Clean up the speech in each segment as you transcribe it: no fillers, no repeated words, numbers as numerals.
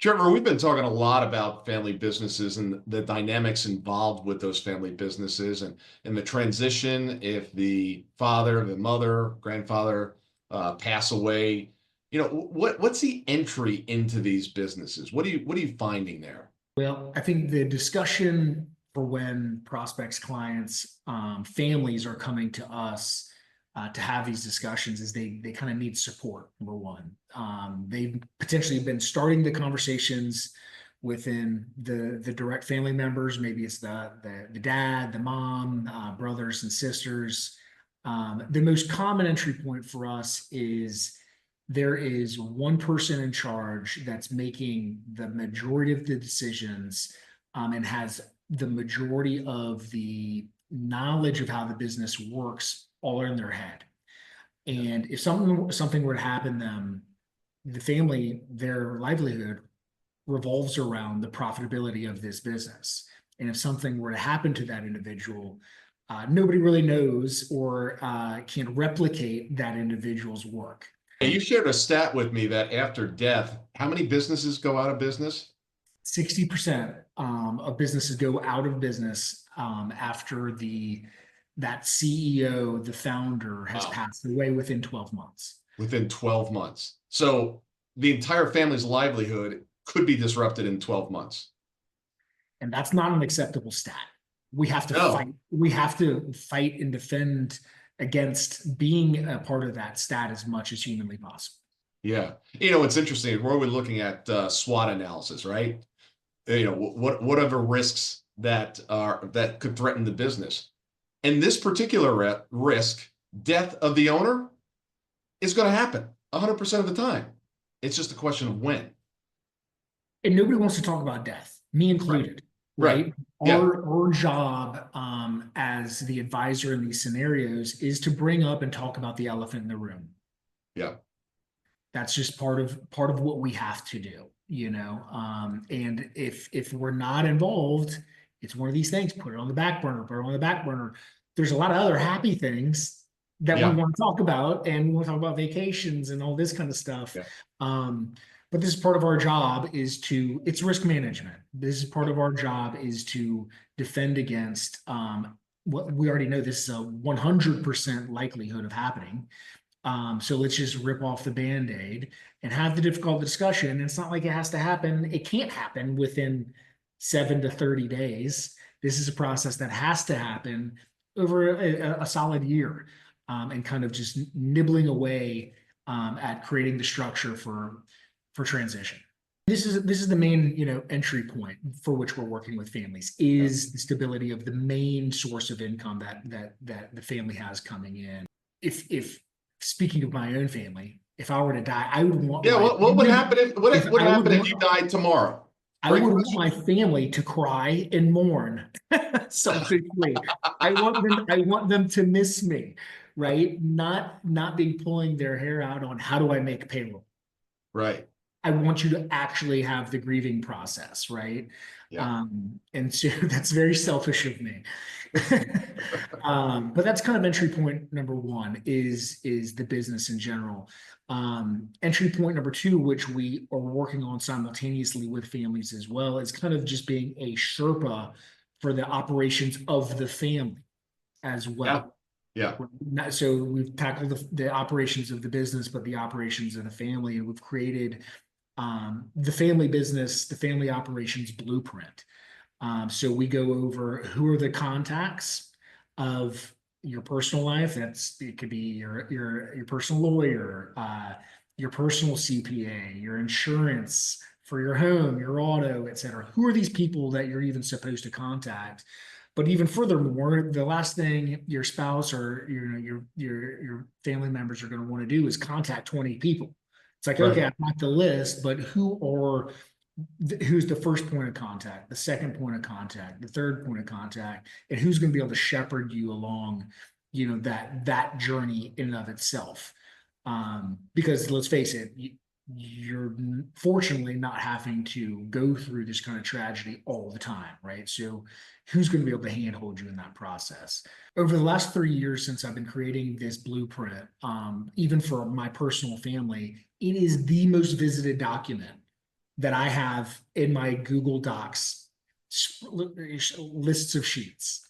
Trevor, we've been talking a lot about family businesses and the dynamics involved with those family businesses and the transition if the father, the mother, grandfather pass away. What's the entry into these businesses? What are you finding there? Well, I think the discussion for when prospects, clients, families are coming to us to have these discussions is they kind of need support. Number one, they've potentially been starting the conversations within the direct family members. Maybe it's the dad, the mom, brothers and sisters. The most common entry point for us is there is one person in charge that's making the majority of the decisions, and has the majority of the knowledge of how the business works all in their head. And if something were to happen to them, the family, their livelihood revolves around the profitability of this business. And if something were to happen to that individual, nobody really knows or can replicate that individual's work. You shared a stat with me that after death, how many businesses go out of business? 60% of businesses go out of business after that CEO, the founder, has Wow. passed away within 12 months. Within 12 months. So the entire family's livelihood could be disrupted in 12 months. And that's not an acceptable stat. We have to No. fight. We have to fight and defend against being a part of that stat as much as humanly possible. Yeah. It's interesting. We're always looking at SWOT analysis, right? What are the risks that could threaten the business? And this particular risk, death of the owner, is going to happen 100% of the time. It's just a question of when. And nobody wants to talk about death, me included. Right. Yeah. Our job as the advisor in these scenarios is to bring up and talk about the elephant in the room. Yeah. That's just part of what we have to do, and if we're not involved, it's one of these things. Put it on the back burner. There's a lot of other happy things that we want to talk about, and we want to talk about vacations and all this kind of stuff. But this is part of our job it's risk management. This is part of our job is to defend against what we already know. This is a 100% likelihood of happening. So let's just rip off the Band-Aid and have the difficult discussion. And it's not like it has to happen. It can't happen within 7 to 30 days. This is a process that has to happen over a solid year, and kind of just nibbling away at creating the structure for transition. This is the main, entry point for which we're working with families is the stability of the main source of income that the family has coming in. If speaking of my own family, if I were to die, I would want. Yeah. What would happen if you died tomorrow? I would want my family to cry and mourn selfishly. I want them to miss me, right? Not be pulling their hair out on how do I make payroll. Right. I want you to actually have the grieving process, right? Yeah. And so that's very selfish of me. But that's kind of entry point number one is the business in general. Entry point number two, which we are working on simultaneously with families as well, is kind of just being a Sherpa for the operations of the family as well. Yeah. So we've tackled the operations of the business, but the operations of the family, and we've created the family business, the family operations blueprint. So we go over who are the contacts of your personal life. It could be your personal lawyer, your personal CPA, your insurance for your home, your auto, et cetera. Who are these people that you're even supposed to contact? But even furthermore, the last thing your spouse or your family members are going to want to do is contact 20 people. It's like, okay, I've got the list, but who's the first point of contact, the second point of contact, the third point of contact, and who's going to be able to shepherd you along, that journey in and of itself. Because let's face it, you're fortunately not having to go through this kind of tragedy all the time, right? So who's going to be able to handhold you in that process? Over the last 3 years since I've been creating this blueprint, even for my personal family, it is the most visited document that I have in my Google Docs lists of sheets.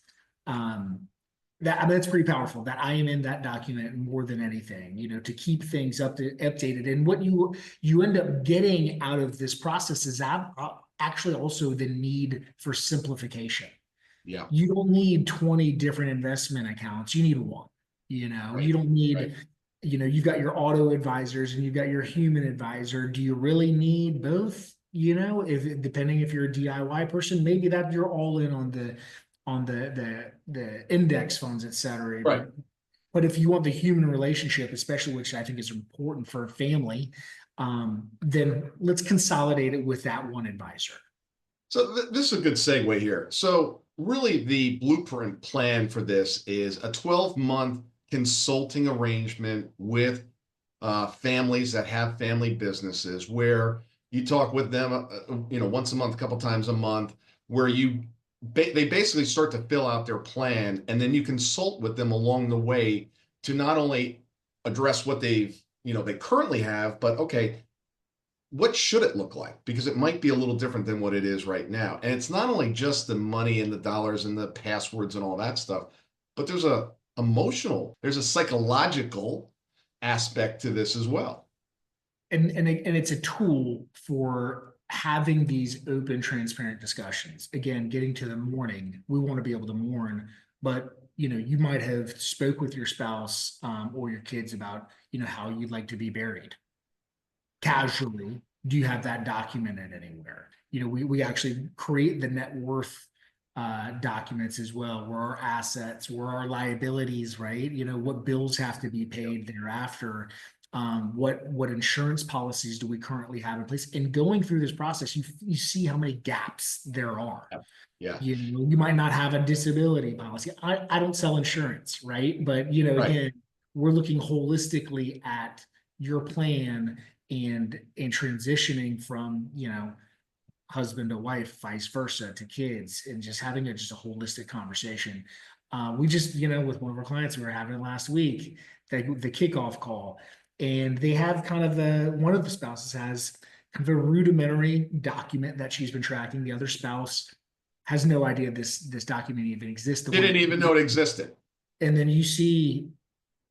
That, I mean, that's pretty powerful that I am in that document more than anything, to keep things updated. And what you end up getting out of this process is actually also the need for simplification. Yeah. You don't need 20 different investment accounts. You need one. You Right. don't Right. need, you've got your auto advisors and you've got your human advisor. Do you really need both? If depending if you're a DIY person, maybe that you're all in on the index funds, et cetera. Right. But if you want the human relationship, especially which I think is important for a family, then let's consolidate it with that one advisor. So this is a good segue here. So really the blueprint plan for this is a 12-month consulting arrangement with families that have family businesses where you talk with them, once a month, a couple times a month, where they basically start to fill out their plan, and then you consult with them along the way to not only address what they currently have, but okay, what should it look like? Because it might be a little different than what it is right now. And it's not only just the money and the dollars and the passwords and all that stuff, but there's a psychological aspect to this as well. And it's a tool for having these open, transparent discussions. Again, getting to the mourning, we want to be able to mourn, but you might have spoke with your spouse or your kids about how you'd like to be buried casually. Do you have that documented anywhere? We actually create the net worth documents as well, where our assets, where our liabilities, right? What bills have to be paid thereafter. What insurance policies do we currently have in place? And going through this process, you see how many gaps there are. Yeah. You might not have a disability policy. I don't sell insurance, right? But Right. again, we're looking holistically at your plan and transitioning from husband to wife, vice versa, to kids, and just having just a holistic conversation. We just, with one of our clients, we were having it last week, the kickoff call, and they have kind of one of the spouses has kind of a rudimentary document that she's been tracking. The other spouse has no idea this document even exists. Didn't even know it existed. And then you see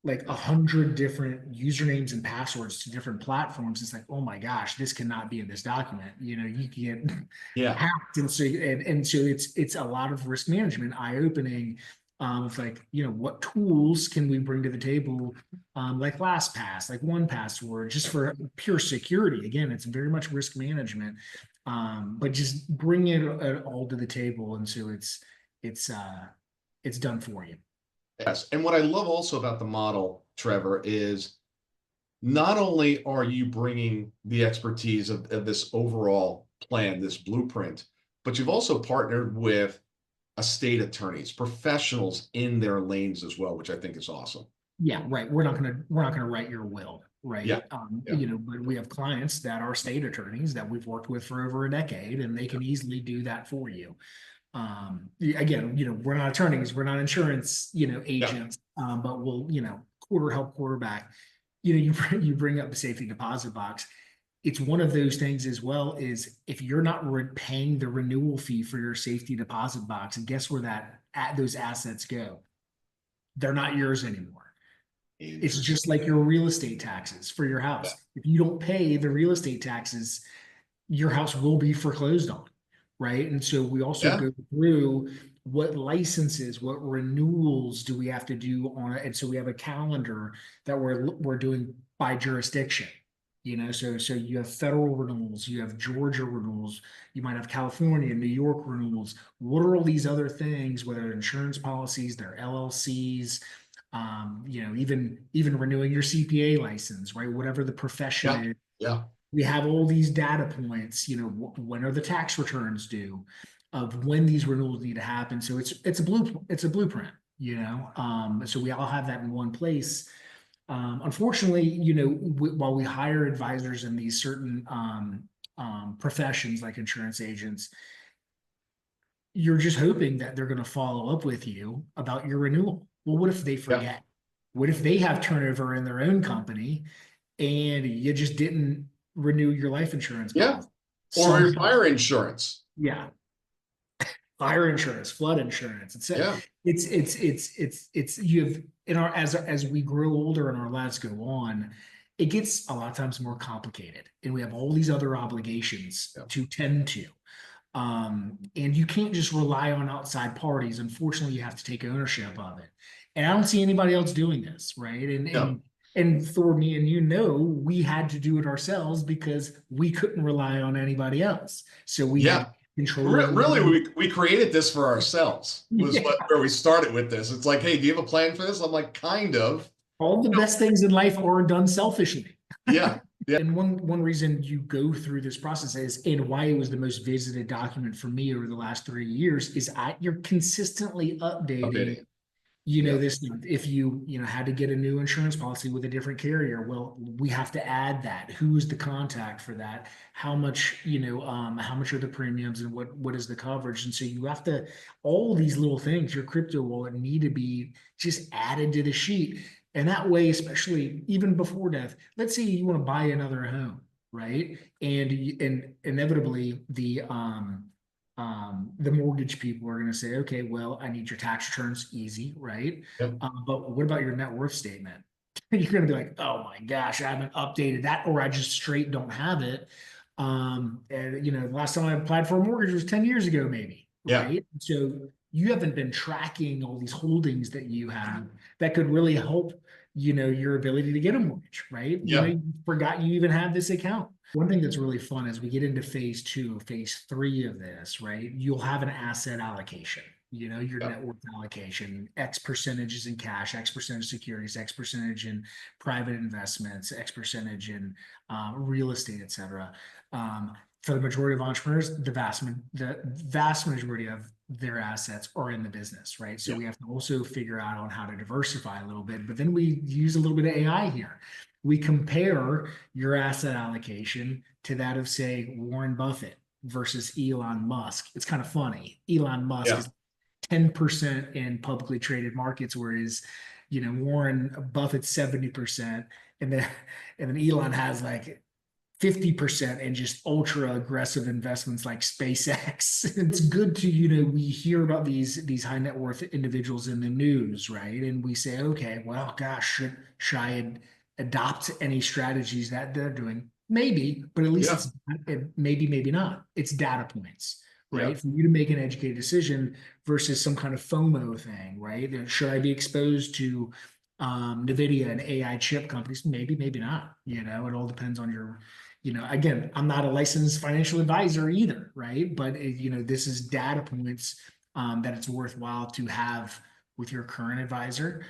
like 100 different usernames and passwords to different platforms. It's like, oh my gosh, this cannot be in this document. You can get Yeah. hacked, and so it's a lot of risk management, eye opening. It's like what tools can we bring to the table, like LastPass, like 1Password, just for pure security. Again, it's very much risk management, but just bring it all to the table, and so it's done for you. Yes. And what I love also about the model, Trevor, is not only are you bringing the expertise of this overall plan, this blueprint, but you've also partnered with estate attorneys, professionals in their lanes as well, which I think is awesome. Yeah, right. We're not gonna write your will, right? Yeah. Yeah. But we have clients that are state attorneys that we've worked with for over a decade, and they can easily do that for you. Again, we're not attorneys, we're not insurance, agents, but we'll, help quarterback. You bring up the safety deposit box. It's one of those things as well, is if you're not paying the renewal fee for your safety deposit box, and guess where those assets go? They're not yours anymore. It's just like your real estate taxes for your house. If you don't pay the real estate taxes, your house will be foreclosed on. Right. And so we also go through what licenses, what renewals do we have to do on it. And so we have a calendar that we're doing by jurisdiction. So you have federal renewals, you have Georgia renewals, you might have California, New York renewals. What are all these other things, whether they're insurance policies, they're LLCs, even renewing your CPA license, right? Whatever the profession is. Yeah. We have all these data points, when are the tax returns due, of when these renewals need to happen. So it's a blueprint, so we all have that in one place. Unfortunately, while we hire advisors in these certain professions like insurance agents, you're just hoping that they're going to follow up with you about your renewal. Well, what if they forget? Yeah. What if they have turnover in their own company and you just didn't renew your life insurance policy? Or your Somehow, fire insurance. yeah, fire insurance, flood insurance. Yeah. It's you have in our as we grow older and our lives go on, it gets a lot of times more complicated, and we have all these other obligations Yeah. to tend to. And you can't just rely on outside parties. Unfortunately, you have to take ownership of it. And I don't see anybody else doing this, right? Yeah. And Thor, me and you know, we had to do it ourselves because we couldn't rely on anybody else. So we had Yeah. control over Really, the we created this for ourselves, was yeah. where we started with this. It's like, hey, do you have a plan for this? I'm like, kind of. All the best things in life are done selfishly. Yeah. Yeah. And one reason you go through this process is, and why it was the most visited document for me over the last 3 years, is you're consistently updating, Updating. Yeah. this. If you had to get a new insurance policy with a different carrier, well, we have to add that. Who is the contact for that? How much, how much are the premiums, and what is the coverage? And so you have to, all these little things, your crypto wallet need to be just added to the sheet. And that way, especially even before death, let's say you want to buy another home, right? And inevitably the mortgage people are going to say, okay, well, I need your tax returns easy, right? Yep. But what about your net worth statement? You're going to be like, oh my gosh, I haven't updated that, or I just straight don't have it. And the last time I applied for a mortgage was 10 years ago, maybe, Yeah. right? So you haven't been tracking all these holdings that you have that could really help, your ability to get a mortgage, right? Yeah. You forgot you even had this account. One thing that's really fun as we get into phase two, phase three of this, right? You'll have an asset allocation, your Yeah. net worth allocation, X percentages in cash, X percentage securities, X percentage in private investments, X percentage in real estate, et cetera. For the majority of entrepreneurs, the vast majority of their assets are in the business, right? So Yeah. we have to also figure out on how to diversify a little bit, but then we use a little bit of AI here. We compare your asset allocation to that of, say, Warren Buffett versus Elon Musk. It's kind of funny. Elon Musk Yeah. is 10% in publicly traded markets, whereas, Warren Buffett's 70%. And then Elon has like 50% in just ultra aggressive investments like SpaceX. It's good to, we hear about these high net worth individuals in the news, right? And we say, okay, well, gosh, should I adopt any strategies that they're doing? Maybe, but at least Yeah. it's maybe not. It's data points, Yeah. right? For you to make an educated decision versus some kind of FOMO thing, right? Should I be exposed to NVIDIA and AI chip companies? Maybe, maybe not. It all depends on again, I'm not a licensed financial advisor either, right? But this is data points that it's worthwhile to have with your current advisor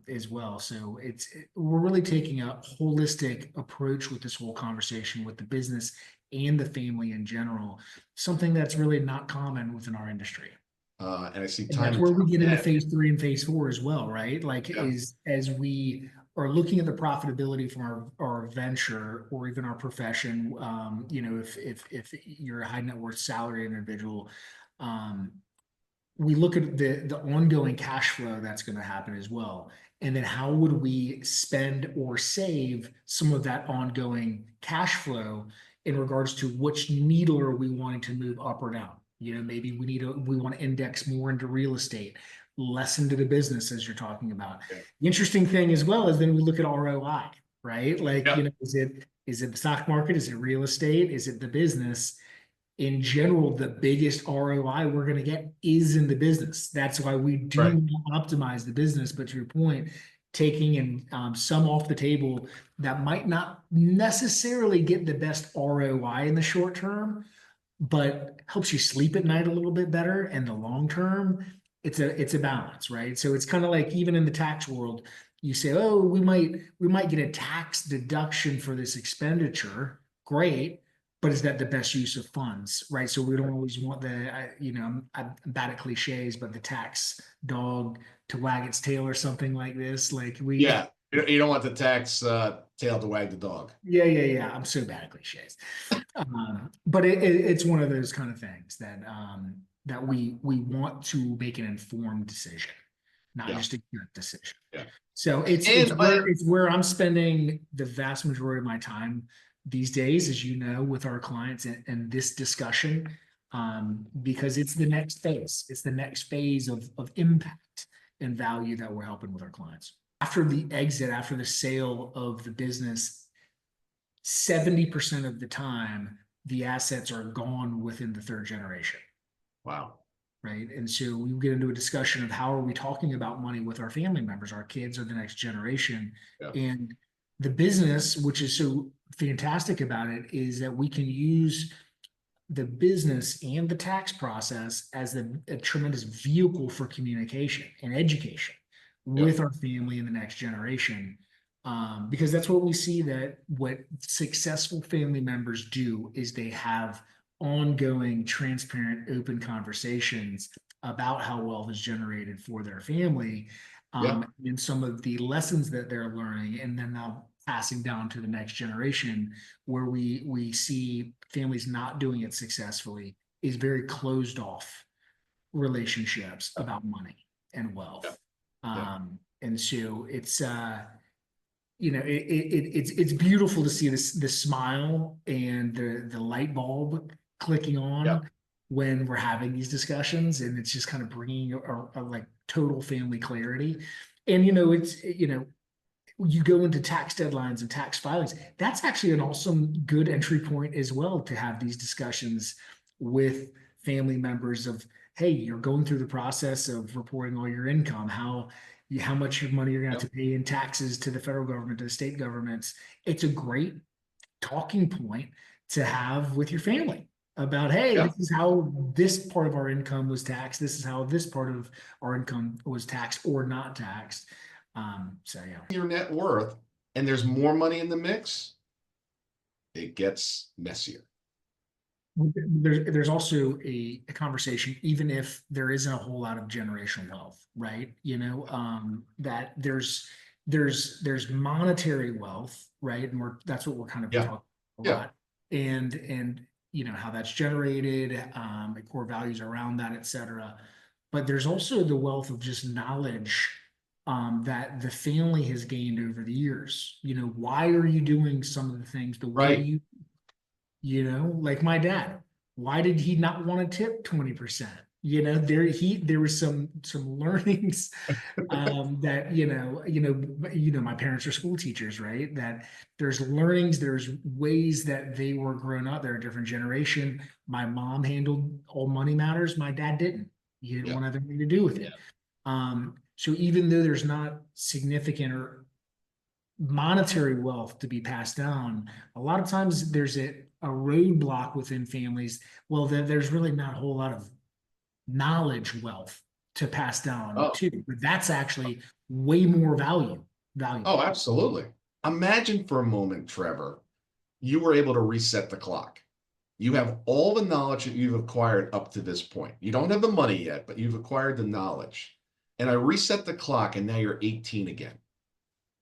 as well. So we're really taking a holistic approach with this whole conversation with the business and the family in general, something that's really not common within our industry. And I see And that's time where we get into ahead. phase three and phase four as well, right? Like Yeah. is as we are looking at the profitability from our venture or even our profession, if you're a high net worth salary individual, um, we look at the ongoing cash flow that's going to happen as well. And then how would we spend or save some of that ongoing cash flow in regards to which needle are we wanting to move up or down? Maybe we want to index more into real estate, less into the business as you're talking about. Yeah. The interesting thing as well is then we look at ROI, right? Like, Yeah. is it the stock market? Is it real estate? Is it the business? In general, the biggest ROI we're going to get is in the business. That's why we Right. do optimize the business. But to your point, taking in some off the table that might not necessarily get the best ROI in the short term, but helps you sleep at night a little bit better. And the long term, it's a balance, right? So it's kind of like even in the tax world, you say, oh, we might get a tax deduction for this expenditure. Great, but is that the best use of funds, right? So we don't always want I'm bad at cliches, but the tax dog to wag its tail or something like this. Like Yeah. You don't want the tax tail to wag the dog. yeah. I'm so bad at cliches. But it's one of those kind of things that we want to make an informed decision, not Yeah. just a gut decision. Yeah. So it's And where I'm spending the vast majority of my time these days, as you know, with our clients and this discussion, because it's the next phase. It's the next phase of impact and value that we're helping with our clients. After the exit, after the sale of the business, 70% of the time, the assets are gone within the third generation. Wow. Right. And so we get into a discussion of how are we talking about money with our family members, our kids or the next generation. Yeah. And the business, which is so fantastic about it, is that we can use the business and the tax process as a tremendous vehicle for communication and education Yeah. with our family and the next generation. Because that's what we see, that what successful family members do is they have ongoing, transparent, open conversations about how wealth is generated for their family, Yeah. and some of the lessons that they're learning, and then now passing down to the next generation, where we see families not doing it successfully, is very closed off relationships about money and Yeah. wealth. Yeah. And so it's it's beautiful to see the smile and the light bulb clicking Yeah. on when we're having these discussions, and it's just kind of bringing a like total family clarity. And it's you go into tax deadlines and tax filings. That's actually an awesome, good entry point as well, to have these discussions with family members of, hey, you're going through the process of reporting all your income, how much money you're going to Yeah. have to pay in taxes to the federal government, to the state governments. It's a great talking point to have with your family about, hey, Yeah. this is how this part of our income was taxed. This is how this part of our income was taxed or not taxed. So yeah. Your net worth, and there's more money in the mix, it gets messier. There's also a conversation, even if there isn't a whole lot of generational wealth, right? That there's monetary wealth, right? And that's what we're kind of Yeah. talking a Yeah. lot. And how that's generated, the core values around that, et cetera. But there's also the wealth of just knowledge, that the family has gained over the years. Why are you doing some of the things the way Right. like my dad? Why did he not want to tip 20%? There was some learnings, that my parents are school teachers, right? That there's learnings, there's ways that they were grown up. They're a different generation. My mom handled all money matters. My dad didn't. He didn't Yeah. want anything to do with it. So even though there's not significant or monetary wealth to be passed down, a lot of times there's a roadblock within families. Well, then there's really not a whole lot of knowledge wealth to pass down Oh. too. But that's actually way more valuable. Oh, absolutely. Imagine for a moment, Trevor, you were able to reset the clock. You have all the knowledge that you've acquired up to this point. You don't have the money yet, but you've acquired the knowledge. And I reset the clock, and now you're 18 again.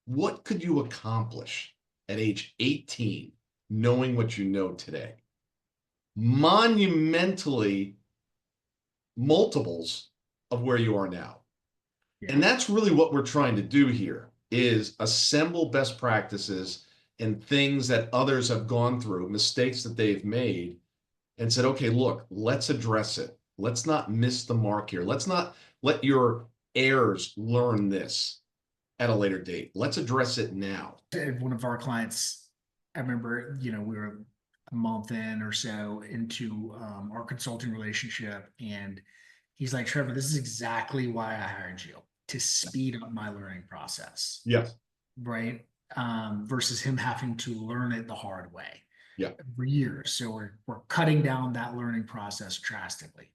What could you accomplish at age 18, knowing what you know today? Monumentally multiples of where you are now. Yeah. And that's really what we're trying to do here, is assemble best practices and things that others have gone through, mistakes that they've made, and said, okay, look, let's address it. Let's not miss the mark here. Let's not let your heirs learn this at a later date. Let's address it now. One of our clients, I remember, we were a month in or so into our consulting relationship, and he's like, Trevor, this is exactly why I hired you, to speed up my learning process, Yes. right? Versus him having to learn it the hard way Yeah. for years. So we're cutting down that learning process drastically.